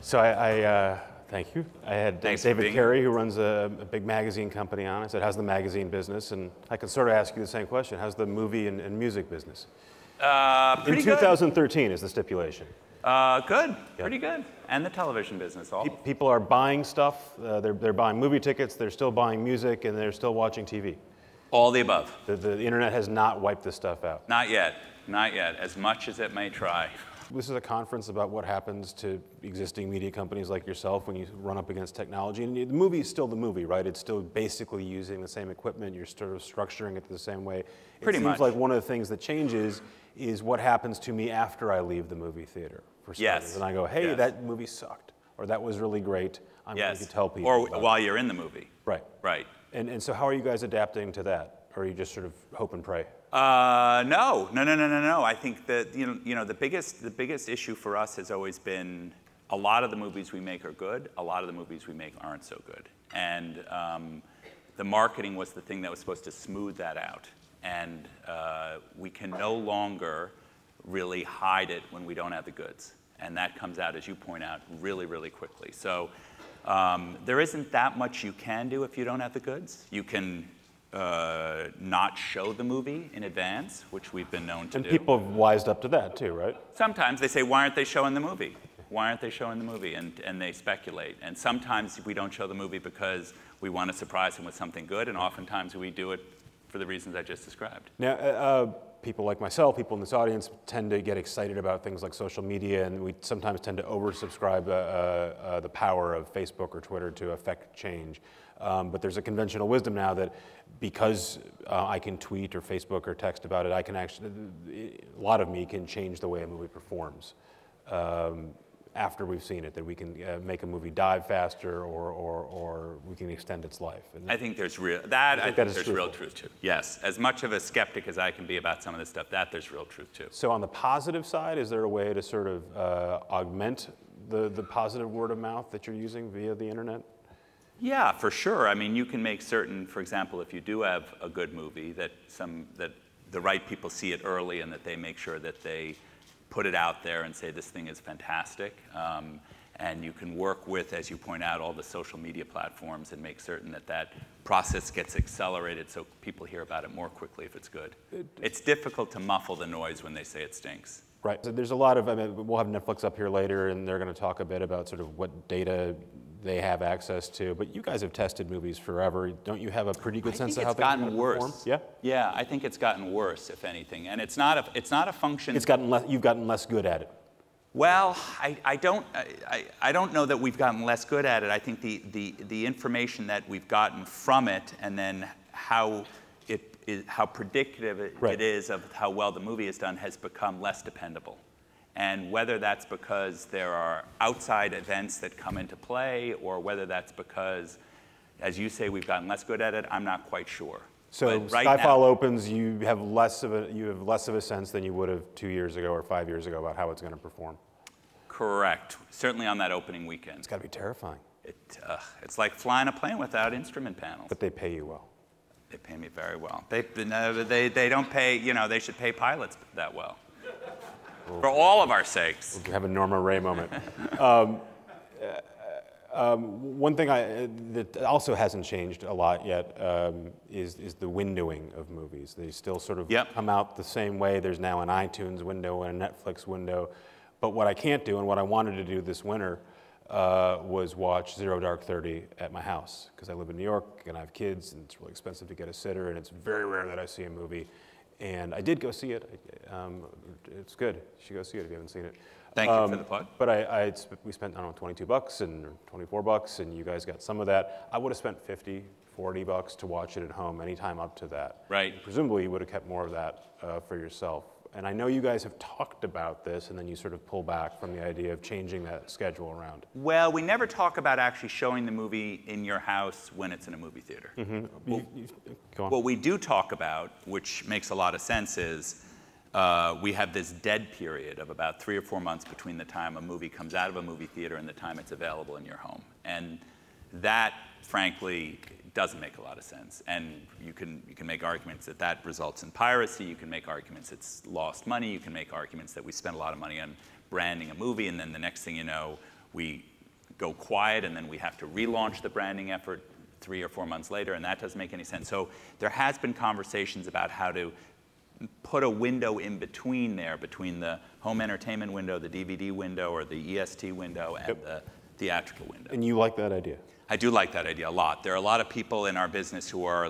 So thank you. I had David Carey, who runs a big magazine company on. I said, how's the magazine business? And I can sort of ask you the same question. How's the movie and music business? Pretty good. In 2013 is the stipulation. Good, Yep. Pretty good. And the television business, all. People are buying stuff. They're buying movie tickets. They're still buying music, and they're still watching TV. All the above. The internet has not wiped this stuff out. Not yet. Not yet. As much as it may try. This is a conference about what happens to existing media companies like yourself when you run up against technology. And the movie is still the movie, right? It's still basically using the same equipment. You're sort of structuring it the same way. Pretty much. It seems like one of the things that changes is what happens to me after I leave the movie theater. For yes. And I go, hey, that movie sucked, or that was really great. I'm going to tell people. Or while you're in the movie. Right. Right. And so how are you guys adapting to that? Or are you just sort of hope and pray? No. I think that the biggest issue for us has always been a lot of the movies we make are good. A lot of the movies we make aren't so good. And the marketing was the thing that was supposed to smooth that out. And we can no longer really hide it when we don't have the goods. And that comes out, as you point out, really, really quickly. So there isn't that much you can do if you don't have the goods. You can not show the movie in advance, which we've been known to do. And people have wised up to that too, right? Sometimes they say, why aren't they showing the movie? Why aren't they showing the movie? And they speculate. And sometimes we don't show the movie because we want to surprise them with something good, and oftentimes we do it for the reasons I just described. Now, people like myself, people in this audience, tend to get excited about things like social media, and we sometimes tend to oversubscribe the power of Facebook or Twitter to affect change. But there's a conventional wisdom now that because I can tweet or Facebook or text about it, I can actually, a lot of me can change the way a movie performs after we've seen it, that we can make a movie dive faster or we can extend its life. And I think there's real, there's real truth to. Yes, as much of a skeptic as I can be about some of this stuff, there's real truth to. So on the positive side, is there a way to sort of augment the positive word of mouth that you're using via the internet? Yeah, for sure. I mean, you can make certain, for example, if you do have a good movie, that the right people see it early and that they make sure that they put it out there and say this thing is fantastic. And you can work with, as you point out, all the social media platforms and make certain that that process gets accelerated so people hear about it more quickly if it's good. It's difficult to muffle the noise when they say it stinks. Right. So there's a lot of, I mean, we'll have Netflix up here later, and they're going to talk a bit about sort of what data they have access to. But you guys have tested movies forever. Don't you have a pretty good sense of how things are going to perform? I think it's gotten worse. Yeah? Yeah, I think it's gotten worse, if anything. And it's not a function. You've gotten less good at it. Well, I don't know that we've gotten less good at it. I think the information that we've gotten from it, and then how predictive it is of how well the movie is done, has become less dependable. And whether that's because there are outside events that come into play, or whether that's because, as you say, we've gotten less good at it, I'm not quite sure. So Skyfall opens, you have less of a sense than you would have 2 years ago or 5 years ago about how it's going to perform. Correct. Certainly on that opening weekend. It's got to be terrifying. It's like flying a plane without instrument panels. But they pay you well. They pay me very well. They don't pay, they should pay pilots that well. For all of our sakes. We'll have a Norma Ray moment. One thing that also hasn't changed a lot yet is the windowing of movies. They still sort of come out the same way. There's now an iTunes window and a Netflix window. But what I can't do, and what I wanted to do this winter, was watch Zero Dark 30 at my house, because I live in New York and I have kids, and it's really expensive to get a sitter, and it's very rare that I see a movie. And I did go see it. It's good. You should go see it if you haven't seen it. Thank you for the plug. But we spent, I don't know, $22 and $24, and you guys got some of that. I would have spent $50, $40 to watch it at home anytime up to that. Right. Presumably, you would have kept more of that for yourself. And I know you guys have talked about this, and then you sort of pull back from the idea of changing that schedule around. Well, we never talk about actually showing the movie in your house when it's in a movie theater. Mm-hmm. Go on. What we do talk about, which makes a lot of sense, is we have this dead period of about 3 or 4 months between the time a movie comes out of a movie theater and the time it's available in your home. And that, frankly, doesn't make a lot of sense. And you can make arguments that that results in piracy. You can make arguments it's lost money. You can make arguments that we spend a lot of money on branding a movie, and then the next thing you know, we go quiet, and then we have to relaunch the branding effort 3 or 4 months later, and that doesn't make any sense. So there has been conversations about how to put a window in between there, between the home entertainment window, the DVD window, or the EST window, and the theatrical window. And you like that idea? I do like that idea a lot. There are a lot of people in our business who are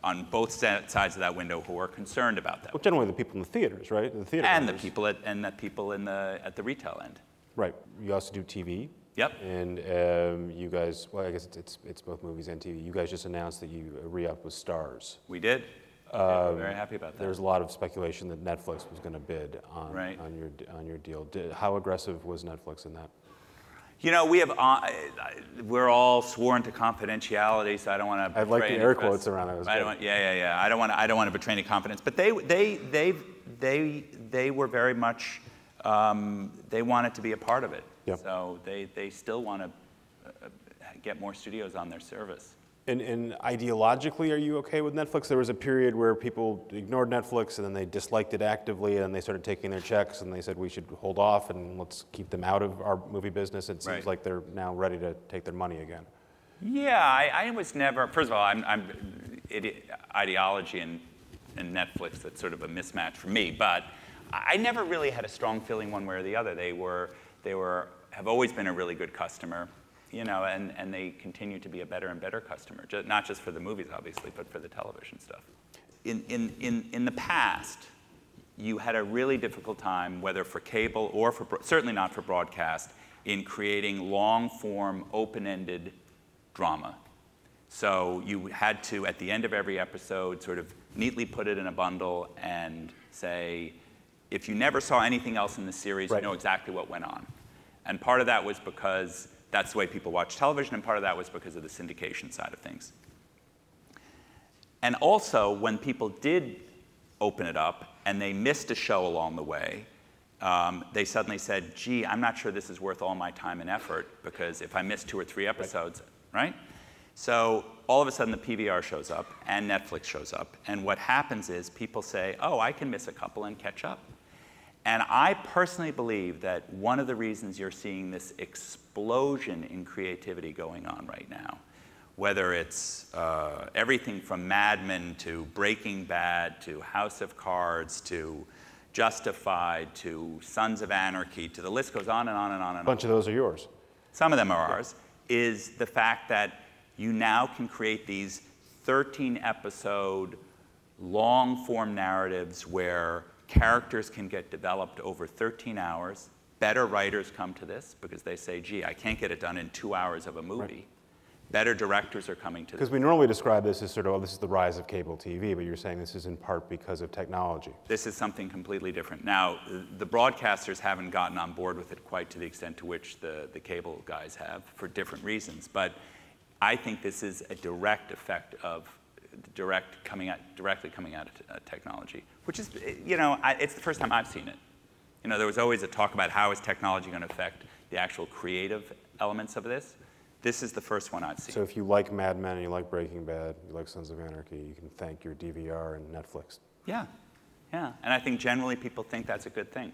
on both sides of that window who are concerned about that. Well, generally the people in the theaters, right? The theater and owners. the people at the retail end. Right. You also do TV. Yep. And you guys, well, I guess it's both movies and TV. You guys just announced that you re-upped with Stars. We did. Yeah, we're very happy about that. There was a lot of speculation that Netflix was going to bid on your deal. How aggressive was Netflix in that? You know, we're all sworn to confidentiality, so I don't want to. I like the air quotes around it. I don't want to betray any confidence. But they were very much. They wanted to be a part of it. Yep. So they still want to get more studios on their service. And ideologically, are you okay with Netflix? There was a period where people ignored Netflix and then they disliked it actively and they started taking their checks and they said we should hold off and let's keep them out of our movie business. It seems like they're now ready to take their money again. Yeah, I was never, first of all, ideology and Netflix, that's sort of a mismatch for me, but I never really had a strong feeling one way or the other. They have always been a really good customer. You know, and they continue to be a better and better customer, not just for the movies, obviously, but for the television stuff. In the past, you had a really difficult time, whether for cable or certainly not for broadcast, in creating long-form, open-ended drama. So you had to, at the end of every episode, sort of neatly put it in a bundle and say, if you never saw anything else in the series, you know exactly what went on. And part of that was because that's the way people watch television, and part of that was because of the syndication side of things. And also, when people did open it up and they missed a show along the way, they suddenly said, gee, I'm not sure this is worth all my time and effort, because if I miss 2 or 3 episodes, right? So all of a sudden the PVR shows up and Netflix shows up, and what happens is people say, oh, I can miss a couple and catch up. And I personally believe that one of the reasons you're seeing this explosion in creativity going on right now, whether it's everything from Mad Men to Breaking Bad to House of Cards to Justified to Sons of Anarchy, to the list goes on and on and on and on. A bunch of those are yours. Some of them are ours, is the fact that you now can create these 13-episode long-form narratives where characters can get developed over 13 hours. Better writers come to this because they say, gee, I can't get it done in 2 hours of a movie. Right. Better directors are coming to this. Because we normally describe this as sort of, oh, this is the rise of cable TV, but you're saying this is in part because of technology. This is something completely different. Now, the broadcasters haven't gotten on board with it quite to the extent to which the cable guys have, for different reasons. But I think this is a direct effect of directly coming out of technology, which is, you know, it's the first time I've seen it. You know, there was always a talk about how is technology going to affect the actual creative elements of this. This is the first one I've seen. So if you like Mad Men and you like Breaking Bad, you like Sons of Anarchy, you can thank your DVR and Netflix. Yeah, yeah. And I think generally people think that's a good thing.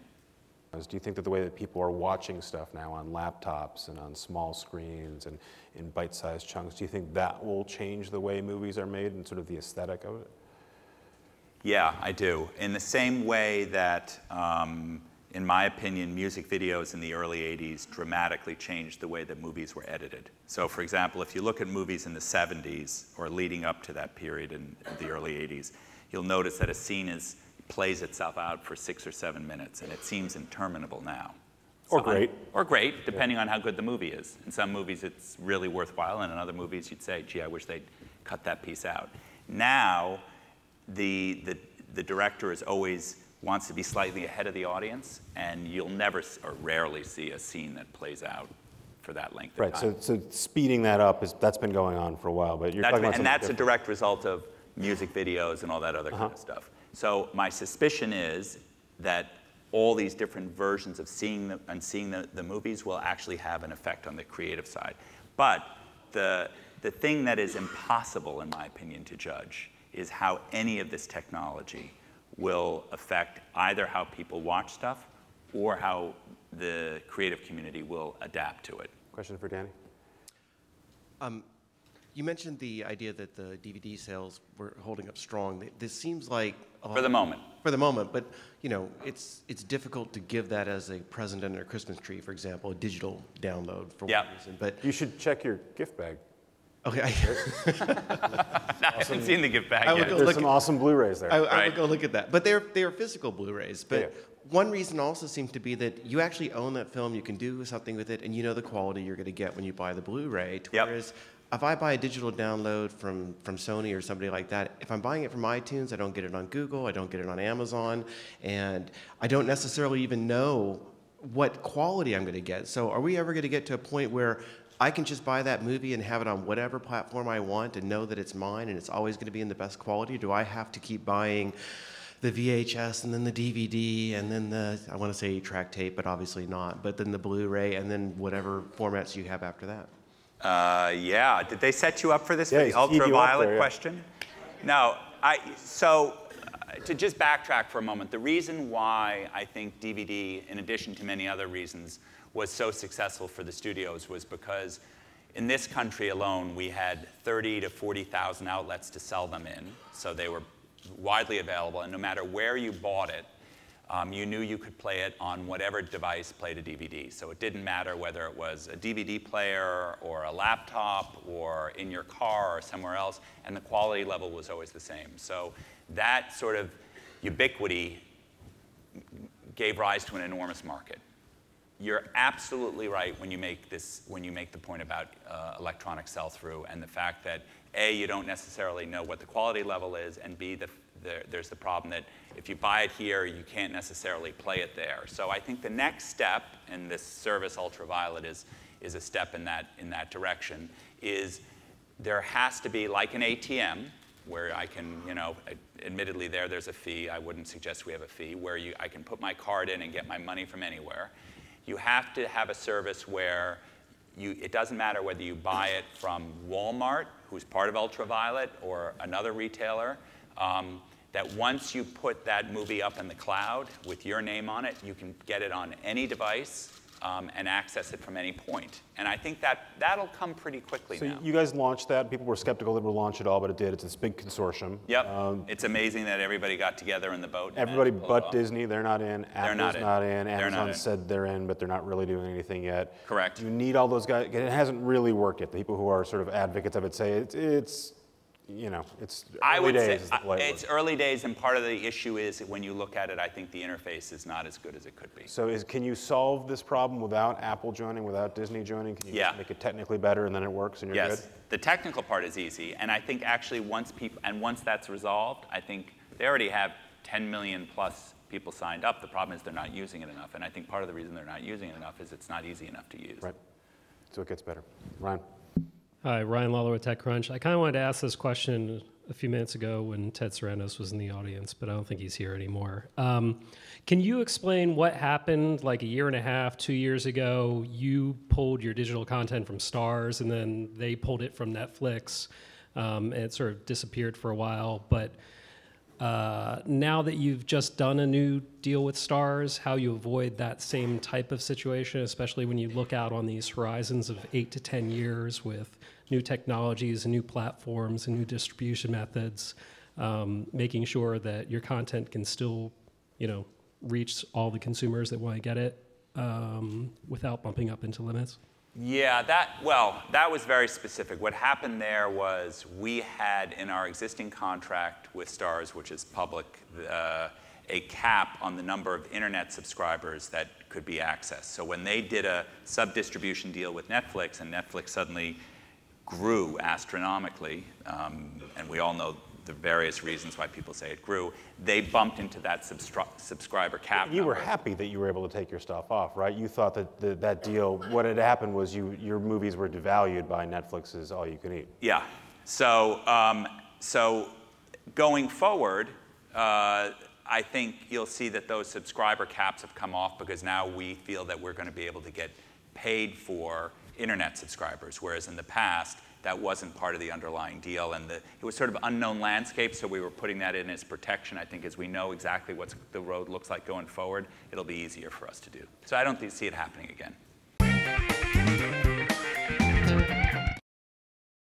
Do you think that the way that people are watching stuff now on laptops and on small screens and in bite-sized chunks, do you think that will change the way movies are made and sort of the aesthetic of it? Yeah, I do. In the same way that, in my opinion, music videos in the early 80s dramatically changed the way that movies were edited. So, for example, if you look at movies in the 70s or leading up to that period in the early 80s, you'll notice that a scene plays itself out for 6 or 7 minutes, and it seems interminable now. Or great. Or great, depending on how good the movie is. In some movies, it's really worthwhile, and in other movies, you'd say, gee, I wish they'd cut that piece out. Now, the director wants to be slightly ahead of the audience, and you'll never or rarely see a scene that plays out for that length of time. Right, so speeding that up, that's been going on for a while, but you're talking about something that's different. A direct result of music videos and all that other kind of stuff. So my suspicion is that all these different versions of seeing the movies will actually have an effect on the creative side. But the thing that is impossible, in my opinion, to judge is how any of this technology will affect either how people watch stuff or how the creative community will adapt to it. Question for Danny. You mentioned the idea that the DVD sales were holding up strong. This seems like for the moment. For the moment, but it's difficult to give that as a present under a Christmas tree, for example, a digital download for one reason. But you should check your gift bag. Okay. I haven't seen the gift bag yet. There's some awesome Blu-rays there. I would go look at that. But they are physical Blu-rays. But one reason also seems to be that you actually own that film. You can do something with it, and you know the quality you're going to get when you buy the Blu-ray. Whereas if I buy a digital download from Sony or somebody like that, if I'm buying it from iTunes, I don't get it on Google, I don't get it on Amazon, and I don't necessarily even know what quality I'm going to get. So are we ever going to get to a point where I can just buy that movie and have it on whatever platform I want and know that it's mine and it's always going to be in the best quality? Do I have to keep buying the VHS and then the DVD and then I want to say 8-track tape, but obviously not, but then the Blu-ray and then whatever formats you have after that? Yeah. Did they set you up for this, for the ultraviolet question? No. So to just backtrack for a moment, the reason why I think DVD, in addition to many other reasons, was so successful for the studios was because in this country alone, we had 30 to 40,000 outlets to sell them in. So they were widely available. And no matter where you bought it, you knew you could play it on whatever device played a DVD. So it didn't matter whether it was a DVD player or a laptop or in your car or somewhere else, and the quality level was always the same. So that sort of ubiquity gave rise to an enormous market. You're absolutely right when you make the point about electronic sell-through and the fact that A, you don't necessarily know what the quality level is, and B, there's the problem that if you buy it here, you can't necessarily play it there. So I think the next step, and this service Ultraviolet is a step in that direction, is there has to be like an ATM where I can, admittedly there's a fee. I wouldn't suggest we have a fee, where I can put my card in and get my money from anywhere. You have to have a service where it doesn't matter whether you buy it from Walmart, who's part of Ultraviolet, or another retailer, that once you put that movie up in the cloud with your name on it, you can get it on any device and access it from any point. And I think that'll come pretty quickly now. So you guys launched that. People were skeptical it would launch at all, but it did. It's this big consortium. Yep. It's amazing that everybody got together in the boat. Everybody but Disney, they're not in. Apple's not in. Amazon said they're in, but they're not really doing anything yet. Correct. You need all those guys. It hasn't really worked yet. The people who are sort of advocates of it say it's early days. It's early days, and part of the issue is when you look at it, I think the interface is not as good as it could be. So can you solve this problem without Apple joining, without Disney joining? Can you just make it technically better and then it works and you're good? Yes, the technical part is easy, and I think actually once that's resolved, I think they already have 10 million plus people signed up. The problem is they're not using it enough, and I think part of the reason they're not using it enough is it's not easy enough to use. Right. So it gets better. Ryan. Hi, Ryan Lawler with TechCrunch. I kind of wanted to ask this question a few minutes ago when Ted Sarandos was in the audience, but I don't think he's here anymore. Can you explain what happened like a year and a half, 2 years ago? You pulled your digital content from Starz, and then they pulled it from Netflix, and it sort of disappeared for a while. But now that you've just done a new deal with Starz, how you avoid that same type of situation, especially when you look out on these horizons of 8 to 10 years with new technologies and new platforms and new distribution methods, making sure that your content can still, reach all the consumers that want to get it without bumping up into limits? Yeah, that was very specific. What happened there was we had in our existing contract with Starz, which is public, a cap on the number of internet subscribers that could be accessed. So when they did a sub-distribution deal with Netflix, and Netflix suddenly grew astronomically, and we all know the various reasons why people say it grew, they bumped into that subscriber cap. You were happy that you were able to take your stuff off, right? You thought that that deal, what had happened was your movies were devalued by Netflix's all you can eat. Yeah. So going forward, I think you'll see that those subscriber caps have come off because now we feel that we're going to be able to get paid for internet subscribers, whereas in the past, that wasn't part of the underlying deal, and it was sort of unknown landscape, so we were putting that in as protection. I think as we know exactly what the road looks like going forward, it'll be easier for us to do. So I don't see it happening again.